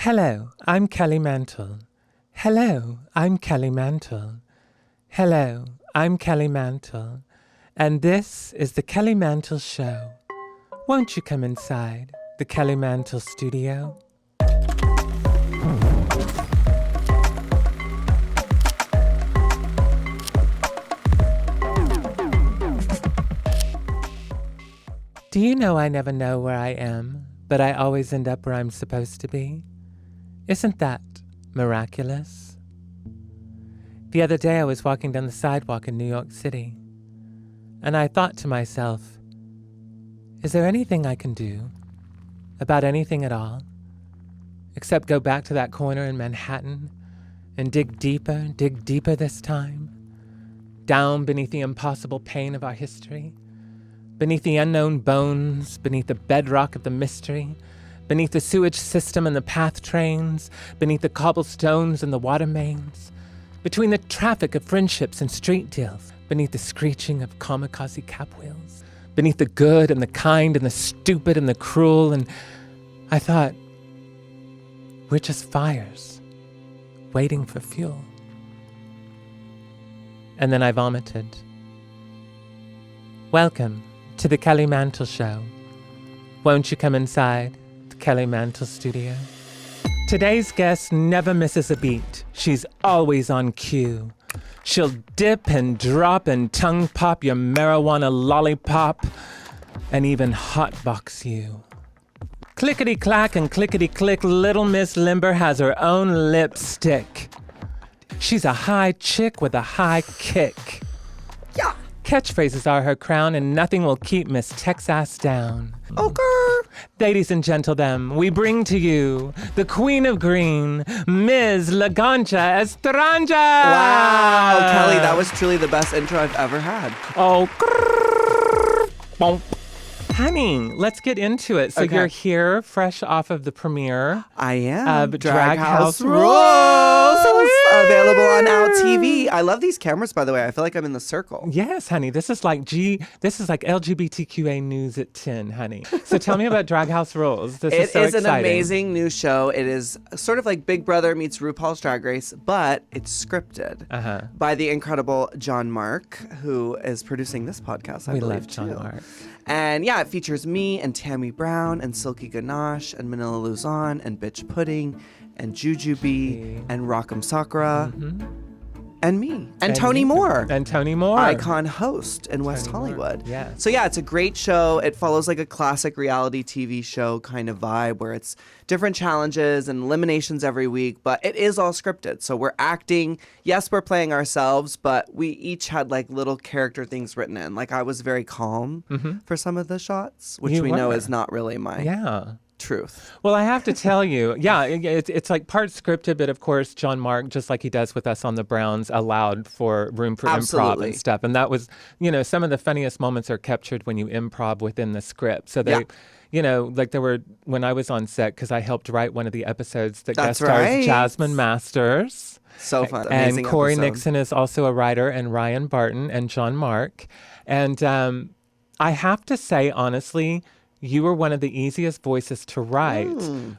Hello, I'm Kelly Mantle. Hello, I'm Kelly Mantle. Hello, I'm Kelly Mantle. And this is the Kelly Mantle Show. Won't you come inside the Kelly Mantle studio? Do you know I never know where I am, but I always end up where I'm supposed to be? Isn't that miraculous? The other day I was walking down the sidewalk in New York City, and I thought to myself, is there anything I can do about anything at all, except go back to that corner in Manhattan and dig deeper this time, down beneath the impossible pain of our history, beneath the unknown bones, beneath the bedrock of the mystery, beneath the sewage system and the path trains, beneath the cobblestones and the water mains, between the traffic of friendships and street deals, beneath the screeching of kamikaze cap wheels, beneath the good and the kind and the stupid and the cruel. And I thought, we're just fires waiting for fuel. And then I vomited. Welcome to the Kelly Mantle Show. Won't you come inside the Kelly Mantle studio? Today's guest never misses a beat. She's always on cue. She'll dip and drop and tongue pop your marijuana lollipop and even hotbox you. Clickety-clack and clickety-click, Little Miss Limber has her own lipstick. She's a high chick with a high kick. Yeah. Catchphrases are her crown, and nothing will keep Miss Texas down. Okay. Ladies and gentlemen, we bring to you the Queen of Green, Ms. Laganja Estranja. Wow, Kelly, that was truly the best intro I've ever had. Oh, bonk. Honey, let's get into it. So Okay. You're here, fresh off of the premiere. I am. Of Drag House Rules. Rules. Available on Now TV. I love these cameras, by the way. I feel like I'm in the circle. Yes, honey. This is like LGBTQA news at 10, honey. So tell me about Drag House Rules. This is so It is exciting. an amazing new show. It is sort of like Big Brother meets RuPaul's Drag Race, but it's scripted by the incredible John Mark, who is producing this podcast, I We believe, love John too. Mark. And yeah, it features me and Tammy Brown and Silky Ganache and Manila Luzon and Bitch Pudding and Jujubee and Rock'em Sakura and me and Tony Moore. And Tony Moore. Icon host in West Hollywood. Yeah. So yeah, it's a great show. It follows like a classic reality TV show kind of vibe where it's different challenges and eliminations every week, but it is all scripted. So we're acting. Yes, we're playing ourselves, but we each had like little character things written in. Like I was very calm for some of the shots, which You we know were. is not really my truth. Well, I have to tell you, it's like part scripted, but of course, John Mark, just like he does with us on the Browns, allowed for room for improv Absolutely. and stuff. And that was, some of the funniest moments are captured when you improv within the script. So they, like there were, when I was on set, because I helped write one of the episodes that That's guest stars right. Jasmine Masters. So fun. And Amazing Corey episode. Nixon is also a writer, and Ryan Barton and John Mark. And I have to say, honestly, you were one of the easiest voices to write.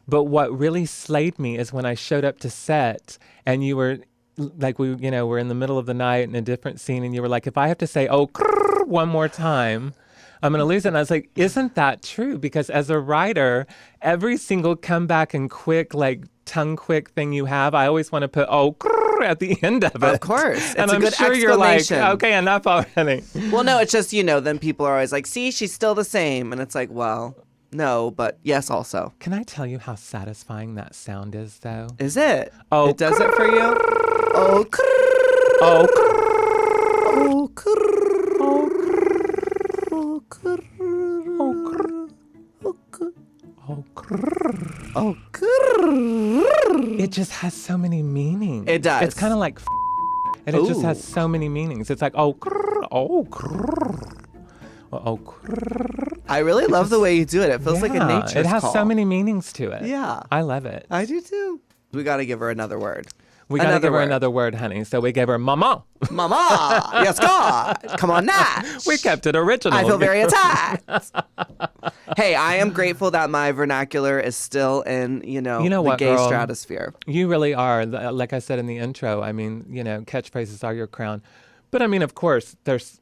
But what really slayed me is when I showed up to set and you were like, we're in the middle of the night in a different scene, and you were like, if I have to say, one more time, I'm going to lose it. And I was like, isn't that true? Because as a writer, every single comeback and quick, like tongue quick thing you have, I always want to put, at the end of it. Of course. And It's a I'm good sure you're like, explanation. okay, enough already. Well, no, it's just, then people are always like, see, she's still the same. And it's like, well, no, but yes also. Can I tell you how satisfying that sound is, though? Is it? Oh, It does it for you? Oh, Oh, oh, oh, it just has so many meanings. It does. It's kind of like and it just has so many meanings. It's like, I really love the way you do it. It feels like a nature's It has call. so many meanings to it. Yeah. I love it. I do too. We got to give her another word. We got to give her word. another word, honey. So we gave her mama. Mama. Yes, God. Come on, Natch. We kept it original. I feel very attacked. Hey, I am grateful that my vernacular is still in, the what, gay girl? stratosphere. You really are. Like I said in the intro, I mean, catchphrases are your crown. But I mean, of course, there's,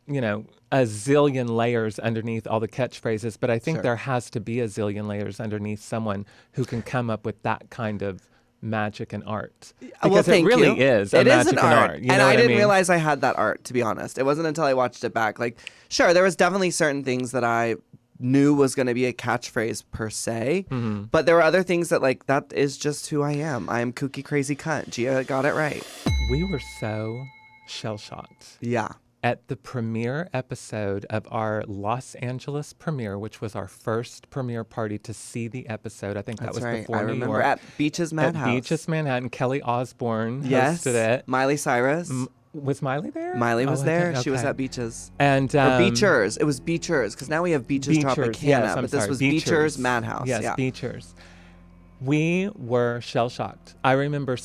a zillion layers underneath all the catchphrases. But I think Sure. there has to be a zillion layers underneath someone who can come up with that kind of magic and art. Because thank it really you. is a It magic is an and art. art. And I didn't realize I had that art, to be honest. It wasn't until I watched it back. Like, sure, there was definitely certain things that I knew was going to be a catchphrase per se. Mm-hmm. But there were other things that, like, that is just who I am. I am kooky, crazy cunt. Gia got it right. We were so shell-shocked. Yeah. At the premiere episode of our Los Angeles premiere, which was our first premiere party to see the episode. I think that That's was right. before I New remember York. at Beaches Madhouse. At Beaches Manhattan. Kelly Osbourne Yes. hosted it. Miley Cyrus. Was Miley there? Miley was there. Okay. She was at Beaches. And Or Beachers. It was Beachers, because now we have Beaches Tropicana, yes, but this was Beachers Madhouse. Yes, yeah. Beachers. We were shell-shocked. I remember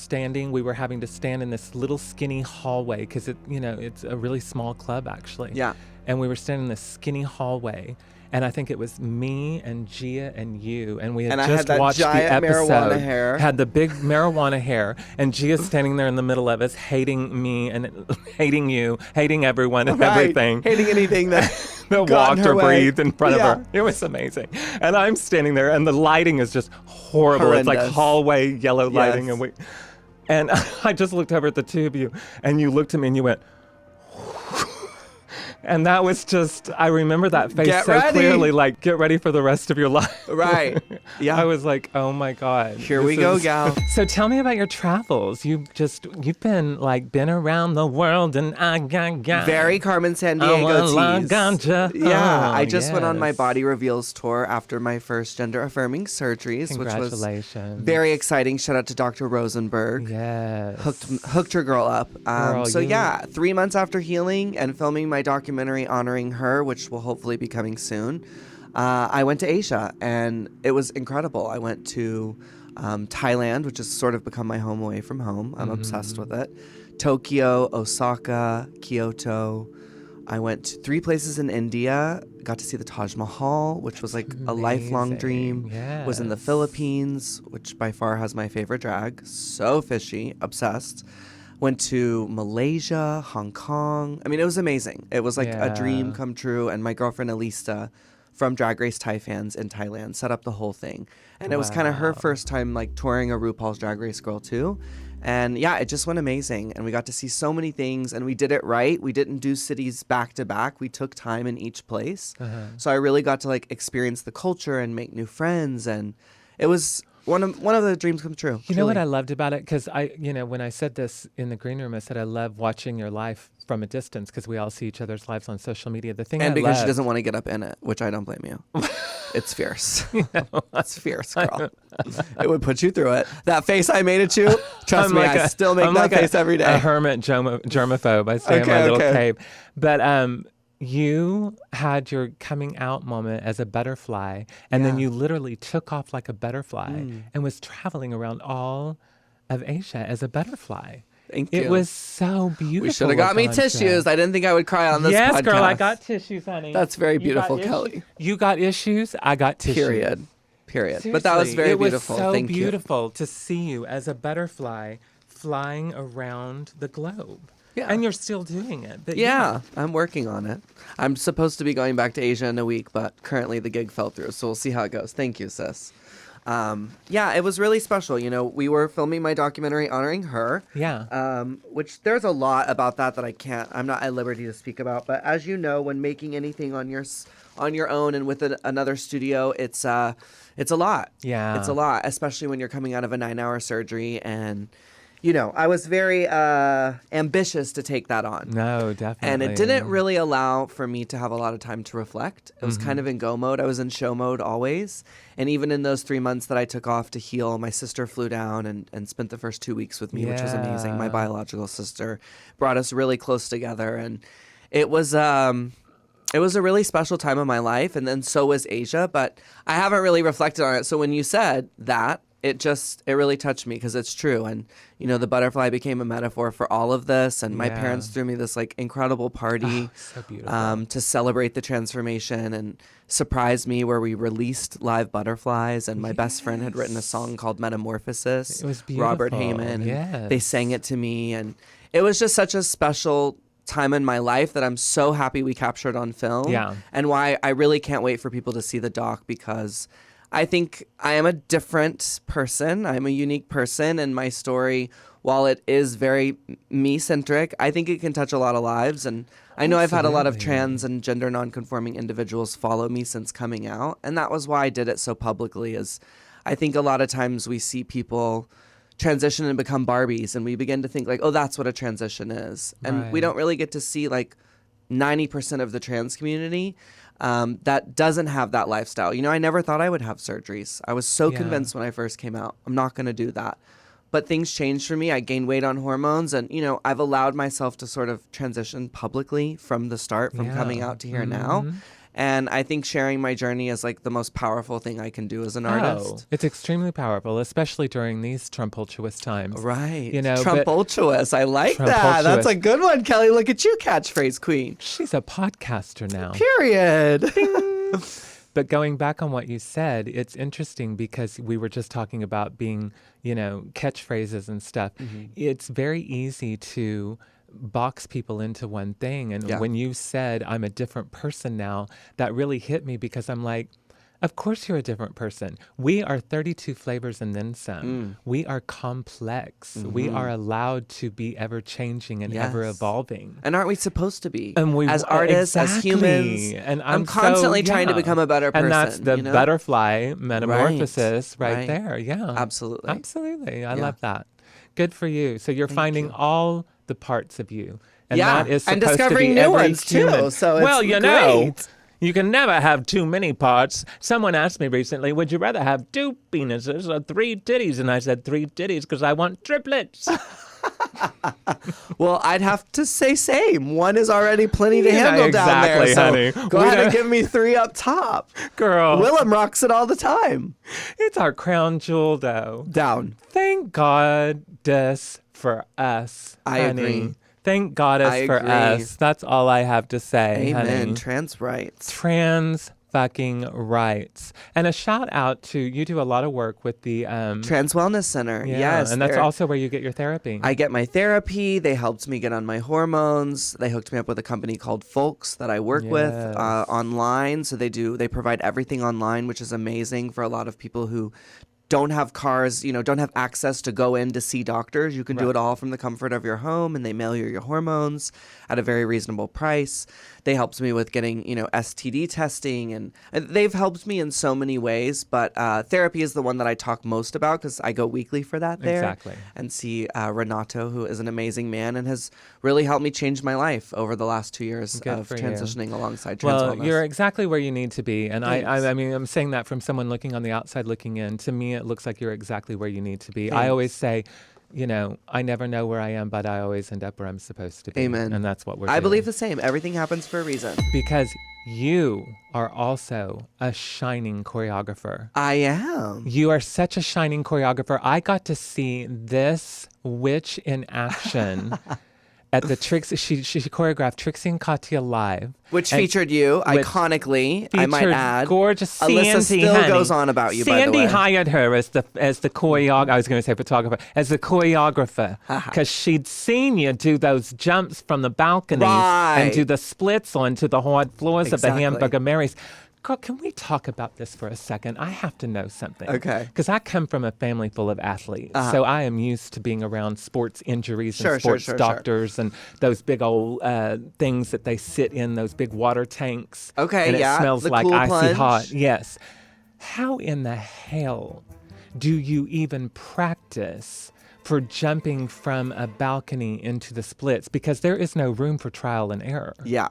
we were having to stand in this little skinny hallway because it's a really small club actually. Yeah. And we were standing in this skinny hallway. And I think it was me and Gia and you, and we had And I just had that watched the giant episode. marijuana hair. Had the big marijuana hair, and Gia's standing there in the middle of us, hating me and hating you, hating everyone and Right. everything. Hating anything that That got walked in her or way. breathed in front Yeah. of her. It was amazing. And I'm standing there, and the lighting is just horrible. It's like Horrendous. hallway yellow lighting, Yes. and I just looked over at the two of you, and you looked at me, and you went. And that was just, I remember that face Get so ready. clearly, like, get ready for the rest of your life. Right. Yeah. I was like, oh my God. Here we go, gal. So tell me about your travels. You've been around the world and Very Carmen Sandiego tease. Laganja. Yeah, Oh, I just went on my yes. Body Reveals tour after my first gender affirming surgeries, which was Congratulations. very exciting. Shout out to Dr. Rosenberg. Yes. Hooked her girl up. Girl, so you- yeah, 3 months after healing and filming my documentary honoring her, which will hopefully be coming soon, I went to Asia, and it was incredible. I went to Thailand, which has sort of become my home away from home. I'm obsessed with it. Tokyo, Osaka, Kyoto. I went to 3 places in India, got to see the Taj Mahal, which was like a lifelong dream. Amazing. Was in the Yes. Philippines, which by far has my favorite drag. So fishy, obsessed. Went to Malaysia, Hong Kong. I mean, it was amazing. It was like a dream Yeah. come true. And my girlfriend Elista from Drag Race Thai Fans in Thailand set up the whole thing. And it was kind of her Wow. first time like touring a RuPaul's Drag Race girl too. And yeah, it just went amazing. And we got to see so many things, and we did it right. We didn't do cities back to back. We took time in each place. So I really got to like experience the culture and make new friends. And it was one of the dreams come true. You know what I loved about it? Because when I said this in the green room, I said I love watching your life from a distance because we all see each other's lives on social media. The thing And I because she loved- doesn't want to get up in it, which I don't blame you. It's fierce. It's fierce, girl. It would put you through it. That face I made at you, trust me, I still make that face every day. A hermit germaphobe. I stay in my little cave. But you had your coming out moment as a butterfly, and then Yeah. you literally took off like a butterfly and was traveling around all of Asia as a butterfly. Thank you. It was so beautiful. We should have got me Laganja. tissues. I didn't think I would cry on this Yes, podcast. girl, I got tissues, honey. That's very You got beautiful, issues? Kelly. You got issues, I got tissues. Period. But that was Seriously, very it was beautiful. so Thank you. beautiful to see you as a butterfly flying around the globe. Yeah. And you're still doing it. But Yeah, I'm working on it. I'm supposed to be going back to Asia in a week, but currently the gig fell through, so we'll see how it goes. Thank you, sis. Yeah, it was really special. You know, we were filming my documentary honoring her. Yeah. Which there's a lot about that I'm not at liberty to speak about. But as you know, when making anything on your own and with another studio, it's a lot. Yeah. It's a lot, especially when you're coming out of a 9-hour surgery. And, you know, I was very ambitious to take that on. No, definitely. And it didn't really allow for me to have a lot of time to reflect. It was kind of in go mode. I was in show mode always. And even in those 3 months that I took off to heal, my sister flew down and spent the first 2 weeks with me, which was amazing. My Yeah. biological sister brought us really close together. And it was a really special time of my life. And then so was Asia. But I haven't really reflected on it. So when you said that, it really touched me because it's true. And, the butterfly became a metaphor for all of this. And my parents threw me this like incredible party So beautiful. to celebrate the transformation and surprise me where we released live butterflies. And my best friend had written a song called Metamorphosis. It was beautiful. Robert Heyman. Yes. And they sang it to me. And it was just such a special time in my life that I'm so happy we captured on film. Yeah. And why I really can't wait for people to see the doc, because I think I am a different person. I'm a unique person, and my story, while it is very me-centric, I think it can touch a lot of lives. And I know I've had a lot of trans and gender non-conforming individuals follow me since coming out, and that was why I did it so publicly. Is I think a lot of times we see people transition and become Barbies, and we begin to think like, oh, that's what a transition is. And we don't really get to see like 90% of the trans community that doesn't have that lifestyle. I never thought I would have surgeries. I was so convinced when I first came out, I'm not going to do that. But things changed for me. I gained weight on hormones, and, I've allowed myself to sort of transition publicly from the start, from coming out to here now. And I think sharing my journey is like the most powerful thing I can do as an artist. It's extremely powerful, especially during these Trumpultuous times. Right. Trumpultuous. I like that. That's a good one, Kelly. Look at you, catchphrase queen. She's a podcaster now. Period. But going back on what you said, it's interesting because we were just talking about being, catchphrases and stuff. It's very easy to box people into one thing. And when you said, I'm a different person now, that really hit me because I'm like, of course you're a different person. We are 32 flavors and then some. We are complex. We are allowed to be ever changing and ever evolving. And aren't we supposed to be? And as artists, as humans. And I'm constantly trying to become a better person. And that's the butterfly metamorphosis right there. Yeah. Absolutely. Absolutely. I love that. Good for you. So you're finding all the parts of you. And that is supposed and discovering to be new every ones human. too. So it's well, great. You can never have too many parts. Someone asked me recently, would you rather have 2 penises or 3 titties? And I said 3 titties because I want triplets. Well, I'd have to say same. 1 is already plenty to handle down there. So honey. Go ahead and give me 3 up top. Girl. Willem rocks it all the time. It's our crown jewel, though. Down. Thank God for us, I honey. agree. Thank Goddess for us. That's all I have to say, Amen. honey. Trans rights. Trans fucking rights. And a shout out to, you do a lot of work with the Trans Wellness Center. Yeah, Yes. and that's also where you get your therapy. I get my therapy. They helped me get on my hormones. They hooked me up with a company called Folks that I work with online. So they provide everything online, which is amazing for a lot of people who don't have cars, don't have access to go in to see doctors. You can do it all from the comfort of your home, and they mail you your hormones at a very reasonable price. They helped me with getting, STD testing, and they've helped me in so many ways. But therapy is the one that I talk most about because I go weekly for that there. Exactly. And see Renato, who is an amazing man and has really helped me change my life over the last 2 years of transitioning alongside trans wellness. Well, you're exactly where you need to be. And I mean, I'm saying that from someone looking on the outside looking in. To me, it looks like you're exactly where you need to be. Thanks. I always say, I never know where I am, but I always end up where I'm supposed to be. Amen. And that's what we're doing. I believe the same. Everything happens for a reason. Because you are also a shining choreographer. I am. You are such a shining choreographer. I got to see this witch in action at the Trixie. She choreographed Trixie and Katya live. Which featured you, iconically, I might add. Gorgeous Sandy, Alyssa still honey. goes on about you, by the way. Sandy hired her as the choreographer. I was going to say photographer. As the choreographer. Because she'd seen you do those jumps from the balconies and do the splits onto the hard floors of the Hamburger Mary's. Girl, can we talk about this for a second? I have to know something. Okay. Because I come from a family full of athletes. So I am used to being around sports injuries and sports doctors and those big old things that they sit in, those big water tanks. Okay, and it smells the like cool icy plunge. hot. Yes. How in the hell do you even practice for jumping from a balcony into the splits? Because there is no room for trial and error. Yeah.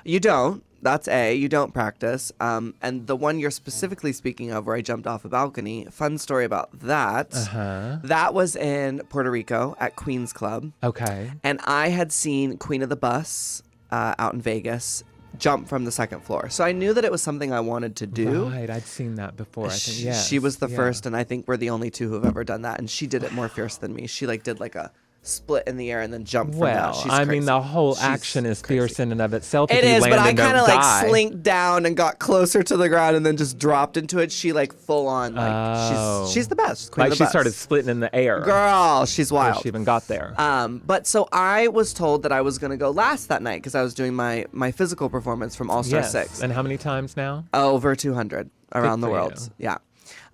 You don't. That's you don't practice. And the one you're specifically speaking of where I jumped off a balcony, fun story about that. That was in Puerto Rico at Queen's Club. Okay. And I had seen Queen of the Bus out in Vegas jump from the second floor. So I knew that it was something I wanted to do. Right, I'd seen that before. I think, yes. She was the first, and I think we're the only two who've ever done that. And she did it more fierce than me. She like did like a split in the air and then jumped from that. She's I crazy. mean, the whole She's action is crazy. fierce in and of itself. It if you is, land but I and don't kind of like die. slinked down and got closer to the ground and then just dropped into it. She like full on like she's the best. Queen Like of the she best. started splitting in the air. Girl, she's Before wild. she even got there. But so I was told that I was going to go last that night because I was doing my physical performance from All Star Yes. 6. And how many times now? Over 200 around the for world. you.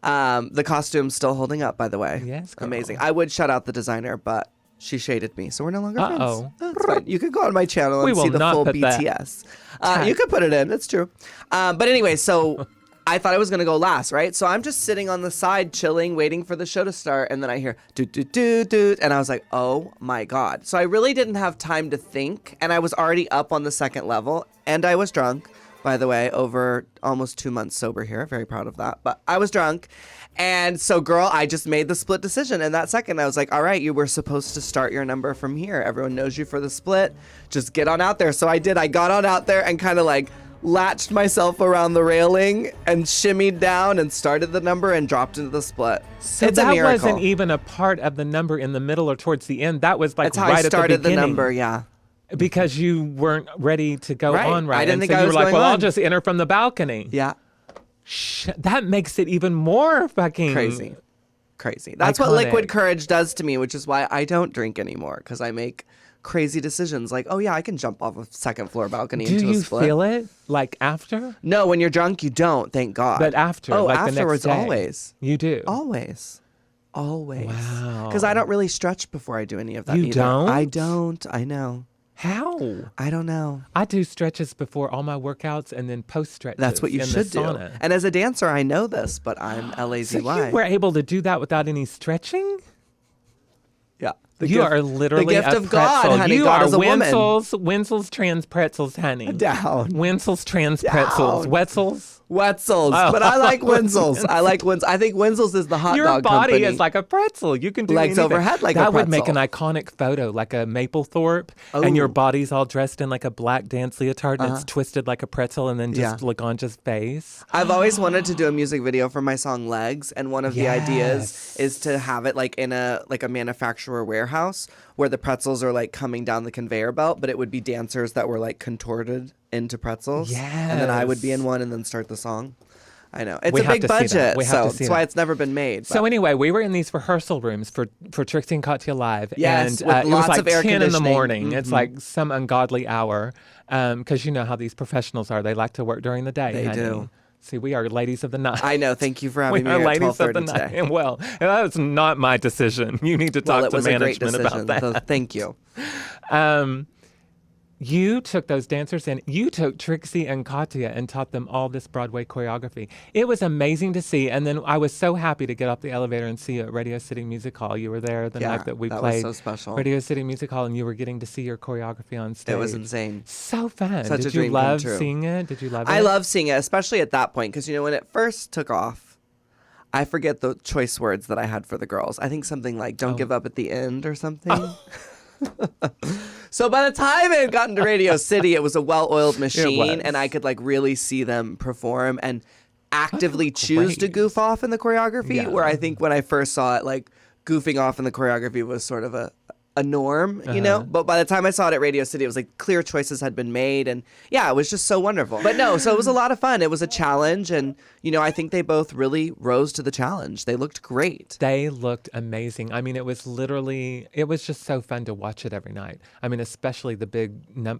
Yeah. The costume's still holding up, by the way. Yes, girl. Amazing. I would shout out the designer, but she shaded me, so we're no longer Uh-oh. friends. That's fine. You could go on my channel We and will see the not full put that BTS. You could put it in. It's true. But anyway, so I thought I was going to go last, right? So I'm just sitting on the side, chilling, waiting for the show to start. And then I hear doot, doot, doot, doot. And I was like, oh my God. So I really didn't have time to think. And I was already up on the second level. And I was drunk, by the way, over almost 2 months sober here. Very proud of that. But I was drunk. And so, girl, I just made the split decision. In that second, I was like, all right, you were supposed to start your number from here. Everyone knows you for the split. Just get on out there. So I did. I got on out there and kind of like latched myself around the railing and shimmied down and started the number and dropped into the split. So it's a that miracle. wasn't even a part of the number in the middle or towards the end. That was like That's how right I started at the the beginning. number, yeah. Because you weren't ready to go Right. on right. I didn't And think so I you was were like, going well, I'll on. just enter from the balcony. Yeah. That makes it even more fucking Crazy. That's what Iconic. liquid courage does to me, which is why I don't drink anymore, because I make crazy decisions like, oh yeah, I can jump off a second floor balcony Do into a you split. feel it like after? No, when you're drunk, you don't, thank God. But after, oh, like afterwards, the next day. always. You do. Always. Wow. Because I don't really stretch before I do any of that You either. don't? I don't. I know. How? I don't know. I do stretches before all my workouts and then post stretches. That's what you in should the do. sauna. And as a dancer, I know this, but I'm lazy. So you were able to do that without any stretching? Yeah. You are literally the gift a of God, pretzel. honey. You God are is a woman. Wenzel's trans pretzels, honey. Down. Wenzel's trans pretzels. Down. Wetzel's. Wetzel's. Oh. But I like Wenzel's. I like Wenzel's. I think Wenzel's is the hot Your dog body company. is like a pretzel. You can do Legs anything. overhead like a that would make an pretzel. iconic photo, like a Maplethorpe, and your Ooh. body's all dressed in like a black dance leotard, and it's twisted like a pretzel, and then just Yeah. Laganja's face. I've always wanted to do a music video for my song Legs, and one of the ideas is to have it like in a manufacturer warehouse where the pretzels are like coming down the conveyor belt, but it would be dancers that were like contorted into pretzels. And then I would be in one and then start the song. I know. It's We a have big to see that. budget, We have so to see that's why that. it's never been made. So but- anyway, we were in these rehearsal rooms for Trixie and Katya Live. Yes, and with it was lots like of air 10 in the conditioning. morning. It's like some ungodly hour because you know how these professionals are. They like to work during the day. They honey. do. See, we are ladies of the night. I know. Thank you for We having me are here at ladies of the 12:30 night. today. Well, that was not my decision. You need to talk Well, it to was a great management decision. about that. So thank you. You took those dancers and you took Trixie and Katya and taught them all this Broadway choreography. It was amazing to see. And then I was so happy to get off the elevator and see you at Radio City Music Hall. You were there the night that we that was played so special. Radio City Music Hall, and you were getting to see your choreography on stage. It was insane. So fun. Such a Did you dream come love true. seeing it? Did you love it? I love seeing it, especially at that point, because when it first took off, I forget the choice words that I had for the girls. I think something like "Don't give up at the end" or something. So by the time it had gotten to Radio City, it was a well-oiled machine, and I could really see them perform and actively choose to goof off in the choreography. Yeah. Where I think when I first saw it, goofing off in the choreography was sort of a norm, But by the time I saw it at Radio City, it was like clear choices had been made, and yeah, it was just so wonderful. But no, so it was a lot of fun. It was a challenge, and I think they both really rose to the challenge. They looked great. They looked amazing. I mean, it was just so fun to watch it every night. I mean, especially the big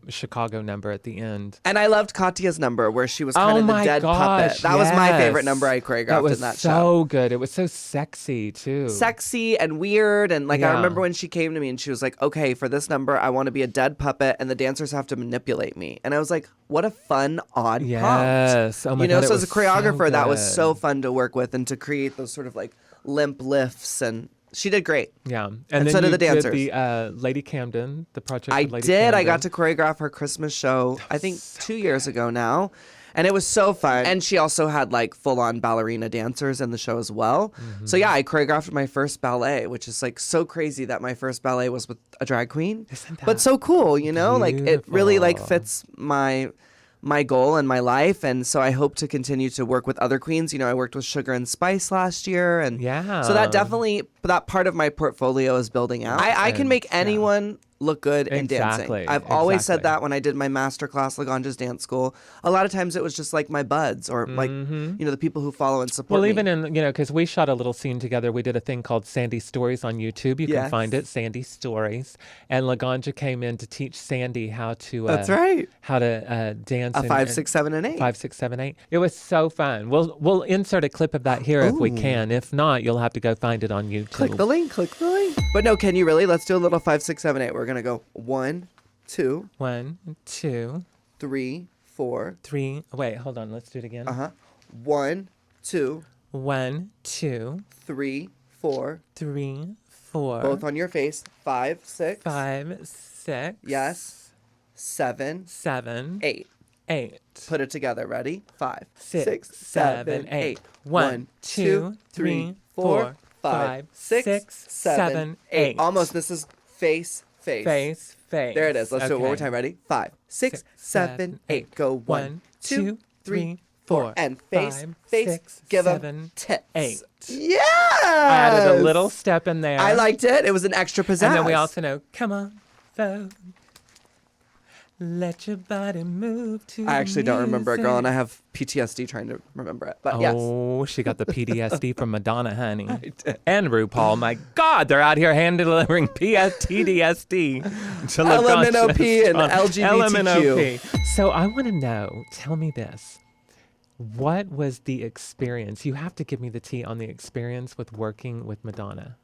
Chicago number at the end. And I loved Katya's number where she was kind Oh of the my dead puppet. gosh, That was my yes. favorite number I choreographed was in that so show. good. It was so sexy too. Sexy and weird, and I Yeah. remember when she came to me and she was like, okay, for this number I want to be a dead puppet and the dancers have to manipulate me. And I was like, what a fun odd prompt. Yes. Oh my God, it So as a was so choreographer that was good. so fun to work with and to create those sort of limp lifts, and she did great. Yeah, And then so did you the dancers. Did the Lady Camden, the project. I with Lady did. Camden. I got to choreograph her Christmas show, I think 2 years ago now. And it was so fun. And she also had full-on ballerina dancers in the show as well. Mm-hmm. So yeah, I choreographed my first ballet, which is so crazy that my first ballet was with a drag queen. Isn't that but so cool, It really beautiful? fits my my goal in my life. And so I hope to continue to work with other queens. You know, I worked with Sugar and Spice last year. And so that definitely, that part of my portfolio is building out. I can make anyone look good in dancing. I've always said that when I did my masterclass, Laganja's Dance School. A lot of times it was just like my buds or like, you know, the people who follow and support me. Well, even in, you know, because we shot a little scene together. We did a thing called Sandy Stories on YouTube. You can find it, Sandy Stories. And Laganja came in to teach Sandy how to That's right. How to dance. A 5, 6, 7, and 8. 5, 6, 7, 8. It was so fun. We'll insert a clip of that here if we can. If not, you'll have to go find it on YouTube. Click the link. But no, can you really? Let's do a little 5, 6, 7, 8. We're gonna go 1, 2. 1, 2. 3, 4. 3. Wait, hold on. Let's do it again. 1, 2. 1, 2. 3, 4. 3, 4. Both on your face. 5, 6. 5, 6. Yes. 7. 7. 8. 8. Put it together. Ready? 5, 6, 7, 8. 1, 2, 3, 4, 5, 6, 7, 8. Almost. This is face. Face. There it is. Let's do it one more time. Ready? 5, 6, 7, 8. Go 1, 2, 3, 4. And face. 6, Give 7, them tits. 8. Yes! I added a little step in there. I liked it. It was an extra pizzazz. And then we also know, come on, vote. Let your body move to I actually don't remember it, girl, and music. I have PTSD trying to remember it. But yes. Oh, she got the PTSD from Madonna, honey. I did. And RuPaul. My God, they're out here hand delivering PTSD to LMNOP and LGBTQ. LMNOP. So I want to know, tell me this. What was the experience? You have to give me the tea on the experience with working with Madonna.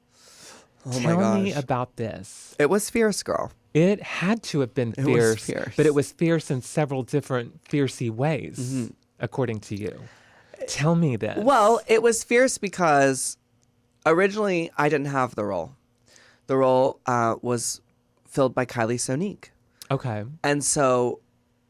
Oh my Tell gosh. me about this. It was fierce, girl. It had to have been It was fierce, fierce. but it was fierce in several different fiercey ways, according to you. Tell me this. Well, it was fierce because originally I didn't have the role. The role was filled by Kylie Sonique. Okay. And so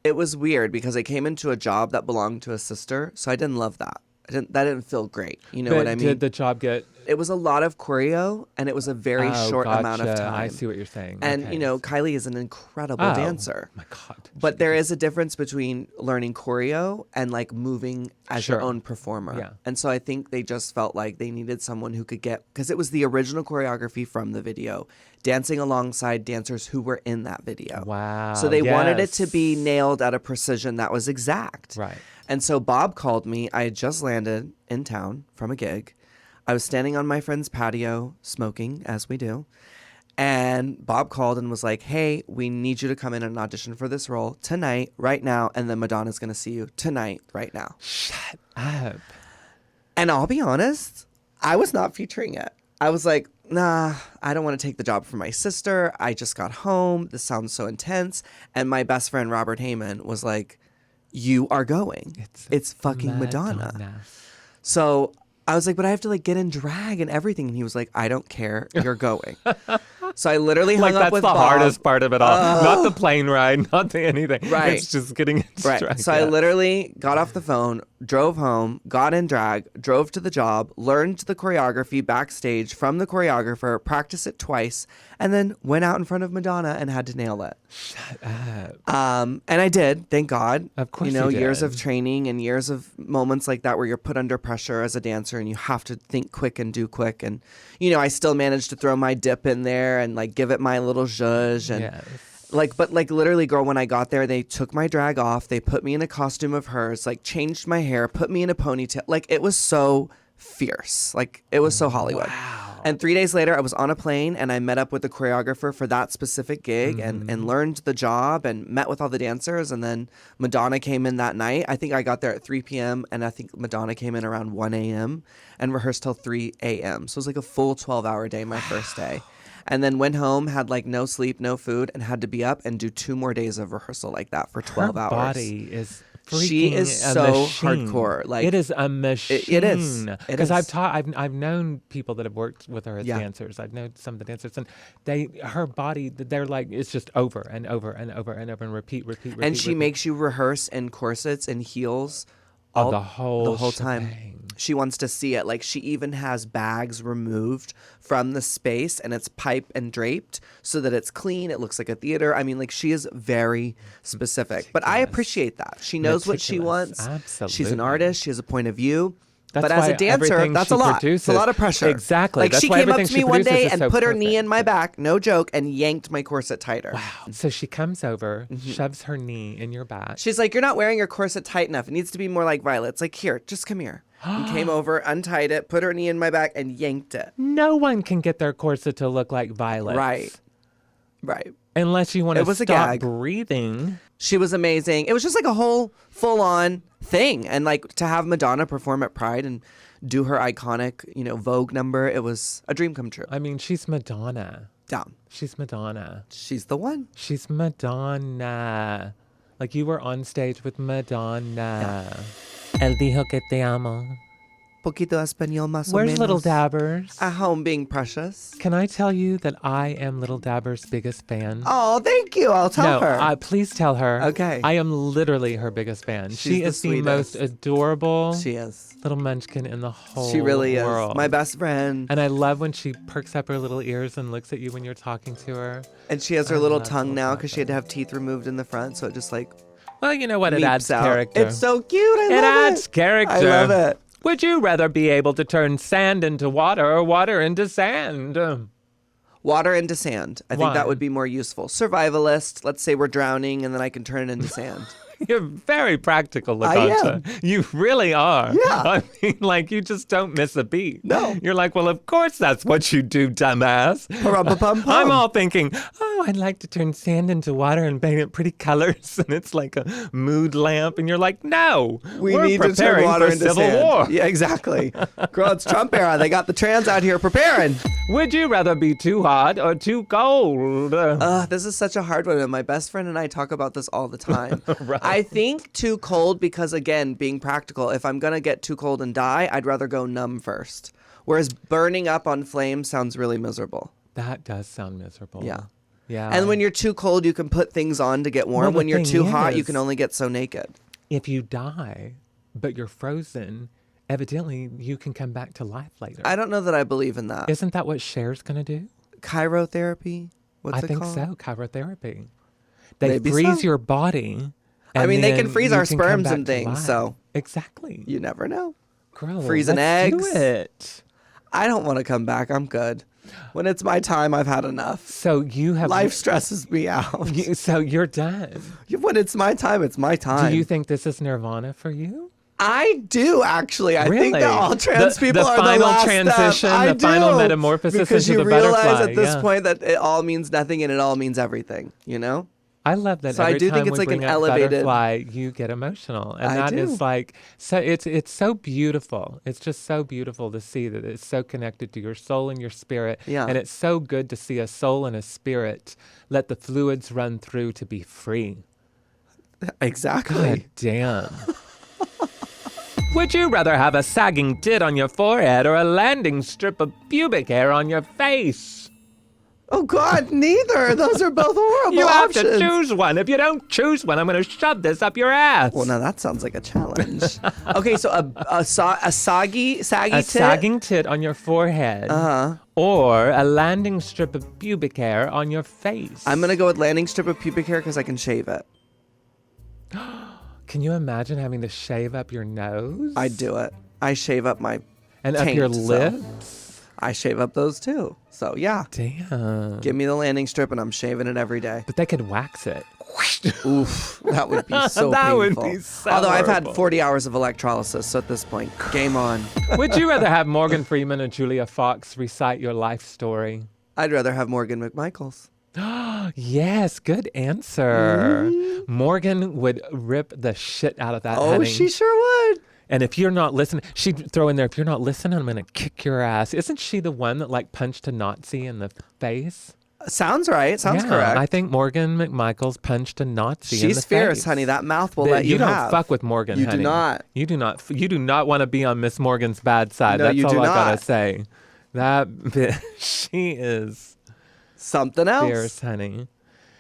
it was weird because I came into a job that belonged to a sister, so I didn't love that. That didn't feel great. You know But what I mean? did the job get... It was a lot of choreo, and it was a very short amount of time. I see what you're saying. And, Okay. you know, Kylie is an incredible dancer. My God. But there is a difference between learning choreo and, like, moving as your own performer. Yeah. And so I think they just felt like they needed someone who could get... Because it was the original choreography from the video, dancing alongside dancers who were in that video. Wow. So they wanted it to be nailed at a precision that was exact. Right. And so Bob called me. I had just landed in town from a gig. I was standing on my friend's patio smoking, as we do. And Bob called and was like, hey, we need you to come in and audition for this role tonight, right now. And then Madonna's going to see you tonight, right now. Shut up. And I'll be honest, I was not featuring it. I was like, nah, I don't want to take the job from my sister. I just got home. This sounds so intense. And my best friend, Robert Heyman, was like, you are going. It's fucking Madonna. So I was like, but I have to like get in drag and everything. And he was like, I don't care. You're going. So I literally hung up with Bob. That's the hardest part of it all. Not the plane ride, not the anything. Right. It's just getting in drag. Right. So I literally got off the phone, drove home, got in drag, drove to the job, learned the choreography backstage from the choreographer, practiced it twice, and then went out in front of Madonna and had to nail it. Shut up. And I did, thank God. Of course you know, you did. years of training and years of moments like that where you're put under pressure as a dancer and you have to think quick and do quick. And, you know, I still managed to throw my dip in there and like give it my little zhuzh. And Yes. but literally, girl, when I got there, they took my drag off. They put me in a costume of hers, like changed my hair, put me in a ponytail. Like it was so fierce. Like it was so Hollywood. Wow. And 3 days later, I was on a plane and I met up with the choreographer for that specific gig and learned the job and met with all the dancers. And then Madonna came in that night. I think I got there at 3 p.m. and I think Madonna came in around 1 a.m. and rehearsed till 3 a.m. So it was like a full 12-hour day, my first day. And then went home, had like no sleep, no food, and had to be up and do 2 more days of rehearsal like that for 12 Her hours. body is freaking She is a so machine. hardcore. Like it is a machine. It is. Because I've known people that have worked with her as dancers. I've known some of the dancers, and her body, they're like, it's just over and over and over and over and repeat. And she makes you rehearse in corsets and heels the whole time. shebang. She wants to see it. Like, she even has bags removed from the space, and it's piped and draped so that it's clean. It looks like a theater. I mean, like, she is very specific. But I appreciate that. She knows what she wants. Absolutely. She's an artist. She has a point of view. That's but as a dancer, that's a lot. It's a lot of pressure. Exactly. Like, That's she why came up everything to me she one day produces and is so put her knee perfect. in my back, no joke, and yanked my corset tighter. Wow. So she comes over, shoves her knee in your back. She's like, you're not wearing your corset tight enough. It needs to be more like Violet's. Like, here, just come here. And came over, untied it, put her knee in my back, and yanked it. No one can get their corset to look like Violet. Right. Unless you want to stop gag. breathing. She was amazing. It was just like a whole full-on thing. And like to have Madonna perform at Pride and do her iconic, Vogue number, it was a dream come true. I mean, she's Madonna. Down. She's Madonna. She's the one. She's Madonna. Like you were on stage with Madonna. Yeah. Él dijo que te amo. Poquito español más o Where's menos. Little Dabbers? At home being precious. Can I tell you that I am Little Dabber's biggest fan? Oh, thank you. I'll tell her. Please tell her. Okay. I am literally her biggest fan. She is the most sweetest. adorable She is. little munchkin in the whole She really world. is. My best friend. And I love when she perks up her little ears and looks at you when you're talking to her. And she has her I little love tongue Little now because she had to Dabber. have teeth removed in the front. So it just like Well, you know what? It leaps adds out. character. It's so cute. I love it. It adds character. I love it. Would you rather be able to turn sand into water or water into sand? Water into sand. I Why? think that would be more useful. Survivalist. Let's say we're drowning and then I can turn it into sand. You're very practical, I Laganja. am. You really are. Yeah. I mean, like, you just don't miss a beat. No. You're like, well, of course that's what you do, dumbass. Pa-rum-pa-pum-pum. I'm all thinking, I'd like to turn sand into water and paint it pretty colors, and it's like a mood lamp. And you're like, no, We we're need to turn preparing water for into Civil sand. War. Yeah, exactly. Girl, it's Trump era. They got the trans out here preparing. Would you rather be too hot or too cold? This is such a hard one. And my best friend and I talk about this all the time. Right. I think too cold because, again, being practical, if I'm going to get too cold and die, I'd rather go numb first. Whereas burning up on flames sounds really miserable. That does sound miserable. Yeah. Yeah. And when you're too cold, you can put things on to get warm. Well, the when you're thing too hot, you is- can only get so naked. if you die, but you're frozen, evidently you can come back to life later. I don't know that I believe in that. Isn't that what Cher's going to do? Chirotherapy? What's I it think called? so. Chirotherapy. They Maybe freeze so. your body. I and mean, they can then freeze you our come sperms back and to things, life. so- Exactly. You never know. Girl, freezing let's eggs. do it. I don't want to come back. I'm good. When it's my time, I've had enough. So you have Life stresses me out. So you're done. When it's my time, it's my time. Do you think this is nirvana for you? I do, actually. I think Really? that all trans The people are final the last transition, step. I the final do. metamorphosis because into you the realize butterfly, at this yeah. point that it all means nothing and it all means everything, I love that So I every do time think it's we like bring an up elevated- butterfly, you get emotional. And I that do. is like, so it's so beautiful. It's just so beautiful to see that it's so connected to your soul and your spirit. Yeah. And it's so good to see a soul and a spirit let the fluids run through to be free. Exactly. God damn. Would you rather have a sagging tit on your forehead or a landing strip of pubic hair on your face? Oh, God, neither. Those are both horrible You have options. to choose one. If you don't choose one, I'm going to shove this up your ass. Well, now that sounds like a challenge. Okay, so a saggy a tit. sagging tit on your forehead, or a landing strip of pubic hair on your face. I'm going to go with landing strip of pubic hair because I can shave it. Can you imagine having to shave up your nose? I'd do it. I shave up my And up your taint, so- lips? I shave up those too. So, yeah. Damn. Give me the landing strip and I'm shaving it every day. But they could wax it. Oof. That would be so That would painful. be so Although I've had horrible. 40 hours of electrolysis, so at this point, game on. Would you rather have Morgan Freeman or Julia Fox recite your life story? I'd rather have Morgan McMichaels. Yes, good answer. Morgan would rip the shit out of that. Oh, honey. she sure would. And if you're not listening, she'd throw in there, if you're not listening, I'm going to kick your ass. Isn't she the one that like punched a Nazi in the face? Sounds right. Sounds Yeah, correct. I think Morgan McMichaels punched a Nazi in the face. She's fierce, honey. That mouth will let you You don't have. fuck with Morgan, You honey. do not. You do not. You do not want to be on Miss Morgan's bad side. No, That's you all do I gotta not. say. That bitch, she is Something else. fierce, honey.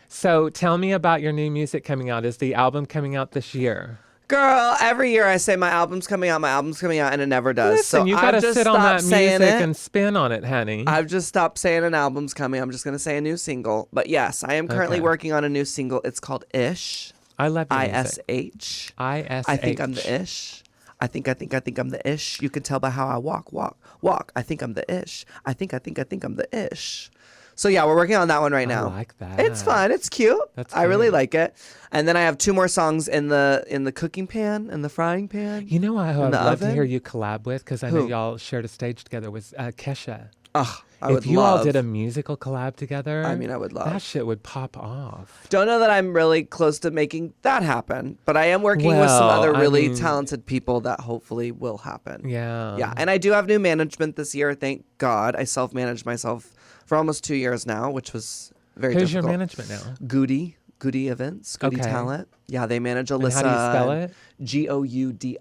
So tell me about your new music coming out. Is the album coming out this year? Girl, every year I say my album's coming out, and it never does. Listen, so you gotta I've just sit on that stopped saying music it. and spin on it, honey. I've just stopped saying an album's coming. I'm just going to say a new single. But yes, I am currently working on a new single. It's called Ish. I love your ISH. music. ISH. I think I'm the Ish. I think I'm the Ish. You can tell by how I walk. I think I'm the Ish. I think I'm the Ish. So yeah, we're working on that one right now. I like that. It's fun. It's cute. I really like it. And then I have 2 more songs in the cooking pan, in the frying pan. You know who I'd love to oven? hear you collab with, because I know y'all shared a stage together, was Kesha. Ugh, If you all did a musical collab together, I mean, I would love. that shit would pop off. Don't know that I'm really close to making that happen, but I am working with some other really talented people that hopefully will happen. Yeah. Yeah, and I do have new management this year. Thank God. I self-managed myself for almost 2 years now, which was very difficult. Who's your management now? Goody Events, Goody Talent. Yeah, they manage Alyssa. And how do you spell it? Goudie.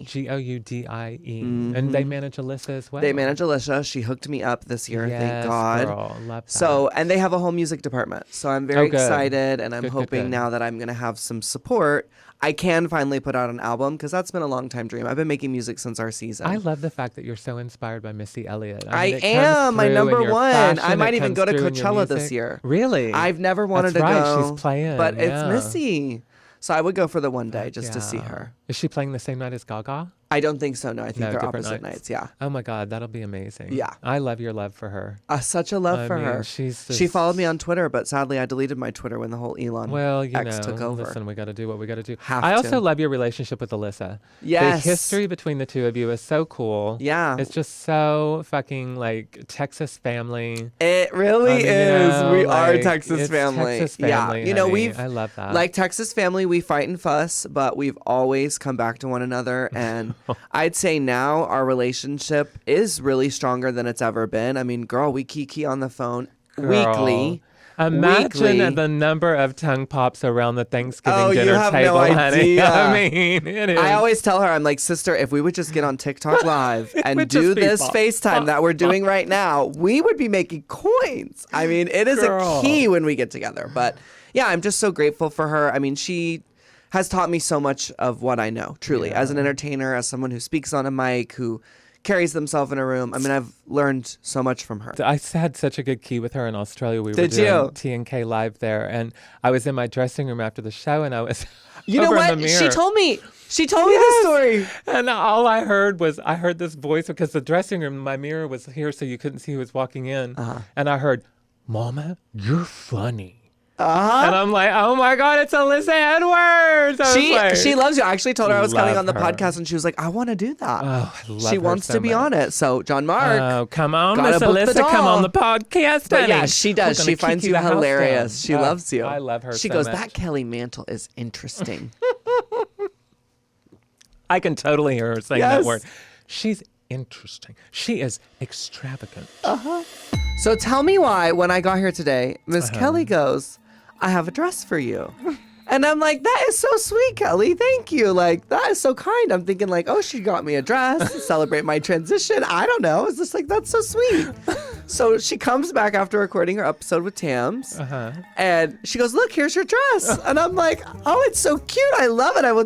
Goudie. And they manage Alyssa as well. They manage Alyssa. She hooked me up this year, thank God. Girl, love that. So, and they have a whole music department. So I'm very excited, and I'm hoping now that I'm going to have some support, I can finally put out an album, because that's been a long time dream. I've been making music since our season. I love the fact that you're so inspired by Missy Elliott. I am my number one. I might even go to Coachella this year. Really? I've never wanted to go. She's playing. But it's Missy. So I would go for the one day just to see her. Is she playing the same night as Gaga? I don't think so. No, I think they're opposite nights. Yeah. Oh my God, that'll be amazing. Yeah. I love your love for her. Such a love for her. She's She followed me on Twitter, but sadly I deleted my Twitter when the whole Elon X took over. Listen, we got to do what we got to do. I also love your relationship with Alyssa. Yes. The history between the two of you is so cool. Yeah. It's just so fucking like Texas family. It really is. We are Texas family. Texas family. Yeah. You know, I love that. Like Texas family, we fight and fuss, but we've always come back to one another. And I'd say now our relationship is really stronger than it's ever been. I mean, girl, we kiki on the phone weekly. Imagine the number of tongue pops around the Thanksgiving dinner you have table, no honey. idea. I mean, it is. I always tell her, I'm like, sister, if we would just get on TikTok Live and do this FaceTime that we're doing right now, we would be making coins. I mean, it is a key when we get together. But yeah, I'm just so grateful for her. I mean, she has taught me so much of what I know, truly, as an entertainer, as someone who speaks on a mic, who carries themselves in a room. I mean, I've learned so much from her. I had such a good key with her in Australia. We were Did doing you? T&K Live there, and I was in my dressing room after the show, and I was You know over what? in the mirror. She told me the story. And all I heard was, I heard this voice, because the dressing room, my mirror was here, so you couldn't see who was walking in. And I heard, Mama, you're funny. And I'm like, oh my God, it's Alyssa Edwards. She loves you. I actually told her I was coming on the podcast, and she was like, I want to do that. Oh, I love she her wants so to be much. on it. So, John Mark. Oh, come on, gotta Miss book the Alyssa, come doll. on the podcast. But honey. yeah, she does. We're She gonna finds kiki you the house hilarious. down. She loves you. I love her She so goes, much. that Kelly Mantle is interesting. I can totally hear her saying that word. She's interesting. She is extravagant. So tell me why, when I got here today, Miss Kelly goes, I have a dress for you. And I'm like, that is so sweet, Kelly. Thank you. Like, that is so kind. I'm thinking like, oh, she got me a dress to celebrate my transition. I don't know. It's just like, that's so sweet. So she comes back after recording her episode with Tams. And she goes, look, here's your dress. And I'm like, oh, it's so cute. I love it. I will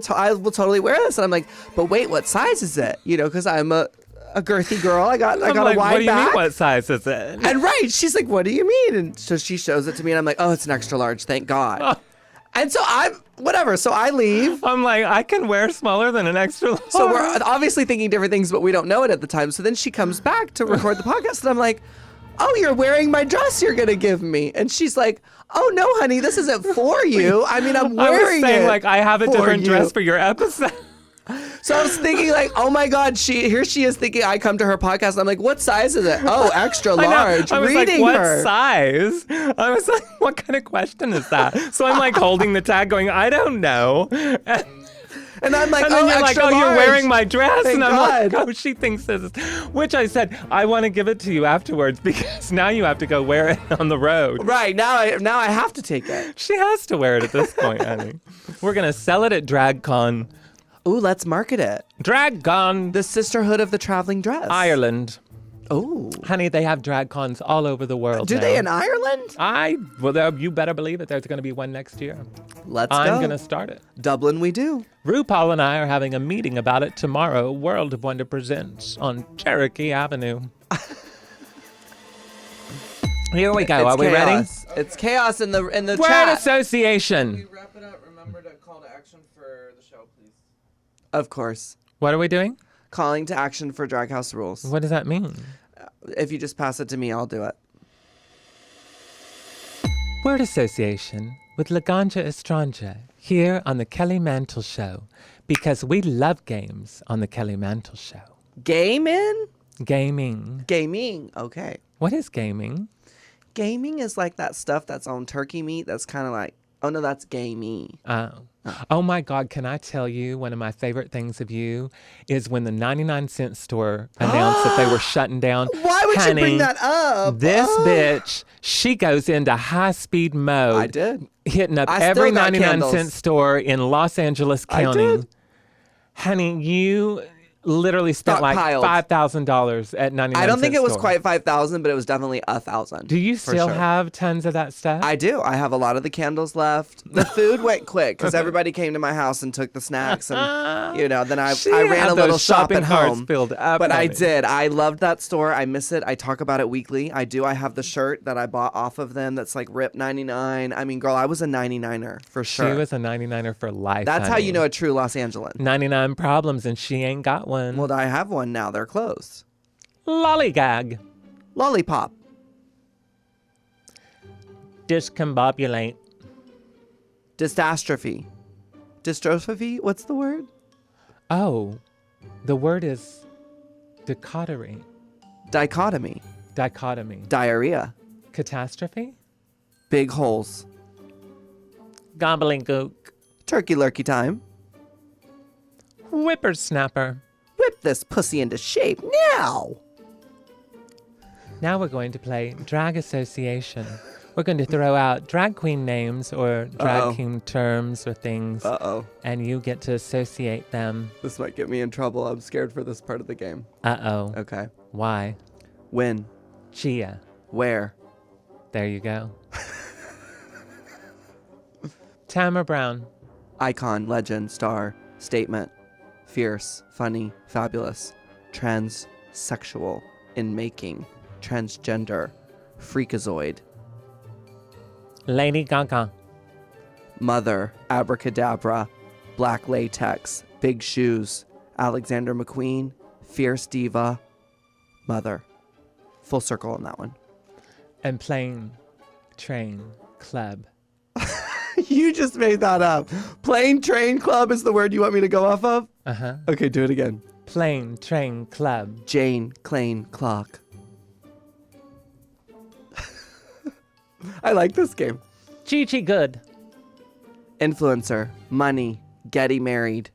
totally wear this. And I'm like, but wait, what size is it? You know, because I'm a girthy girl. I got like, a wide what do you back. mean, what size is it? And right, she's like, what do you mean? And so she shows it to me, and I'm like, oh, it's an extra large, thank God. And so so I leave. I'm like, I can wear smaller than an extra large. So we're obviously thinking different things, but we don't know it at the time. So then she comes back to record the podcast, and I'm like, oh, you're wearing my dress you're going to give me. And she's like, oh, no, honey, this isn't for you. I mean, I'm wearing it. I was saying, like, I have a different dress for your episode. So I was thinking like, oh my God, here she is thinking I come to her podcast. I'm like, what size is it? Oh, extra large. I was reading like, what her. size? I was like, what kind of question is that? So I'm like holding the tag going, I don't know. And I'm like, and then oh, you're like, extra oh, large. you're wearing my dress. Thank and I'm God. like, oh, she thinks this is, which I said, I want to give it to you afterwards because now you have to go wear it on the road. Right, now I have to take it. She has to wear it at this point, honey. We're going to sell it at DragCon. Ooh, let's market it. DragCon. The Sisterhood of the Traveling Dress. Ireland. Oh. Honey, they have drag cons all over the world Do now. they in Ireland? Well, you better believe it. There's going to be one next year. Let's go. I'm going to start it. Dublin we do. RuPaul and I are having a meeting about it tomorrow. World of Wonder presents on Cherokee Avenue. Here we go. Are we ready? It's chaos in the Word chat. association. We wrap it up. Remember to call to action for the show, please. Of course. What are we doing? Calling to action for Drag House Rules. What does that mean? If you just pass it to me, I'll do it. Word association with Laganja Estranja here on the Kelly Mantle Show, because we love games on the Kelly Mantle Show. Gaming? Gaming. Gaming. Okay. What is gaming? Gaming is like that stuff that's on turkey meat that's kind of like, oh no, that's gamey. Oh my God, can I tell you one of my favorite things of you is when the 99-cent store announced that they were shutting down. Why would you bring that up? This bitch, she goes into high-speed mode. I did. Hitting up I every still got 99-cent store in Los Angeles County. I did. Honey, you literally spent like Stockpiled. $5,000 at 99 I don't think it was store. quite 5,000, but it was definitely 1,000. Do you for still sure. have tons of that stuff? I do. I have a lot of the candles left. The food went quick because everybody came to my house and took the snacks, and then I ran had a little those shop shopping at carts home. filled up, But I honey. did. I loved that store. I miss it. I talk about it weekly. I do. I have the shirt that I bought off of them. That's like RIP 99. I mean, girl, I was a 99er for sure. She was a 99er for life. That's how honey. you know a true Los Angelan. 99 problems and she ain't got one. Well, I have one now. They're closed. Lollygag. Lollipop. Discombobulate. Dystastrophe. Dystrophy? What's the word? Oh, the word is dichotomy. Dichotomy. Dichotomy. Diarrhea. Catastrophe? Big holes. Gobbledygook. Turkey lurkey time. Whippersnapper. Whip this pussy into shape now. Now we're going to play Drag Association. We're going to throw out drag queen names or drag Uh-oh. queen terms or things, Uh-oh. and you get to associate them. This might get me in trouble. I'm scared for this part of the game. Uh-oh. Okay. Why? When? Chia. Where? There you go. Tamara Brown. Icon, legend, star, statement, fierce, funny, fabulous, transsexual, in making, transgender, freakazoid, Lady Gaga. mother, abracadabra, black latex, big shoes, Alexander McQueen, fierce diva, mother. Full circle on that one. And Plane Train Club. You just made that up. Plane Train Club is the word you want me to go off of? Uh-huh. Okay, do it again. Plane Train Club. Jane Clane Clock. I like this game. Chi-Chi Good. Influencer, money, getting married,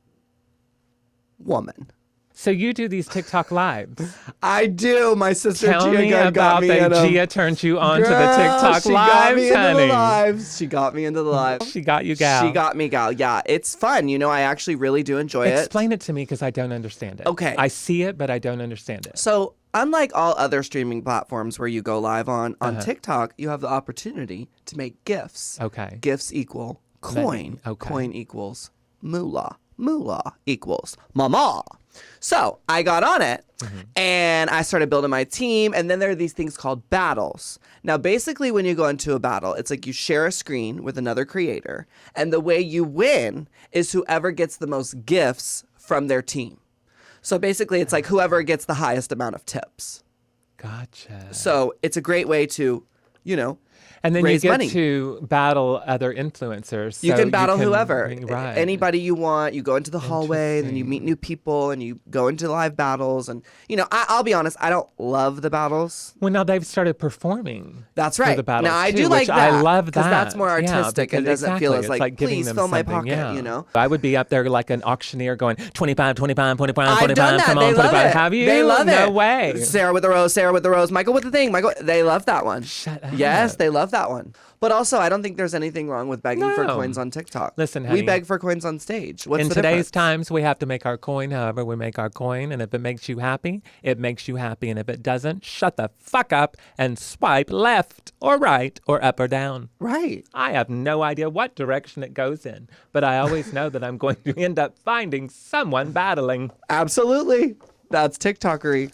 woman. So you do these TikTok lives. I do. My sister Tell Gia me got about me that in 'em. Gia turned you on to the Girl, TikTok she got lives, me into honey. the lives. She got me into the lives. She got you, gal. She got me, gal. Yeah, it's fun. I actually really do enjoy it. Explain it to me because I don't understand it. Okay. I see it, but I don't understand it. So, unlike all other streaming platforms where you go live on TikTok, you have the opportunity to make GIFs. Okay. GIFs equal coin. Okay. Coin equals moolah. Moolah equals mama. So I got on it and I started building my team. And then there are these things called battles. Now, basically, when you go into a battle, it's like you share a screen with another creator. And the way you win is whoever gets the most gifts from their team. So basically, it's like whoever gets the highest amount of tips. Gotcha. So it's a great way to, And then raise you get money. to battle other influencers. You So can battle whoever. Right. Anybody you want. You go into the hallway, then you meet new people, and you go into live battles. And, I'll be honest, I don't love the battles. Well, now they've started performing. That's for right. the battles Now, I too, do like which that. I love that. Because that's more Yeah, artistic and because doesn't feel exactly. as It's like, giving please them fill my something, pocket, yeah. I would be up there like an auctioneer going, 25, 25, 25, I've 25, done that. come They on, love 25. it. Have you? They love it. No way. Sarah with the rose, Michael with the thing, Michael. They love that one. Shut up. Yes, they love that one. But also, I don't think there's anything wrong with begging for No. coins on TikTok. Listen, we honey. beg for coins on stage. What's In the today's difference? times, we have to make our coin however we make our coin. And if it makes you happy, it makes you happy. And if it doesn't, shut the fuck up and swipe left or right or up or down. Right. I have no idea what direction it goes in, but I always know that I'm going to end up finding someone battling. Absolutely. That's TikTokery.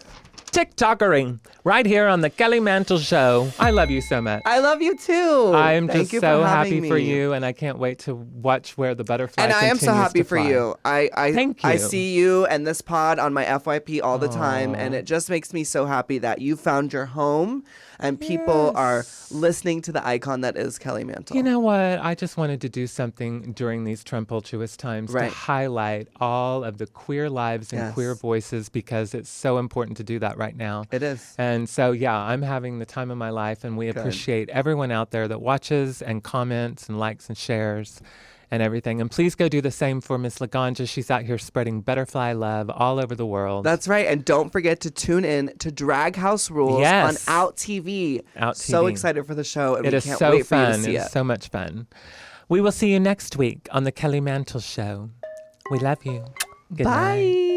TikTokering right here on the Kelly Mantle Show. I love you so much. I love you too. I'm Thank just you so for having happy for me. you, and I can't wait to watch where the butterfly And I am so continues happy to for fly. you. Thank I you. see you and this pod on my FYP all the time, and it just makes me so happy that you found your home and people are listening to the icon that is Kelly Mantle. You know what? I just wanted to do something during these tumultuous times Right. to highlight all of the queer lives and Yes. queer voices because it's so important to do that right now. It is. And so, yeah, I'm having the time of my life, and we appreciate everyone out there that watches and comments and likes and shares and everything. And please go do the same for Miss Laganja. She's out here spreading butterfly love all over the world. That's right. And don't forget to tune in to Drag House Rules Yes. on Out TV. Out So TV. excited for the show, and It we is can't so wait for you to fun. see It it. is so much fun. We will see you next week on the Kelly Mantle Show. We love you. Good night. Bye.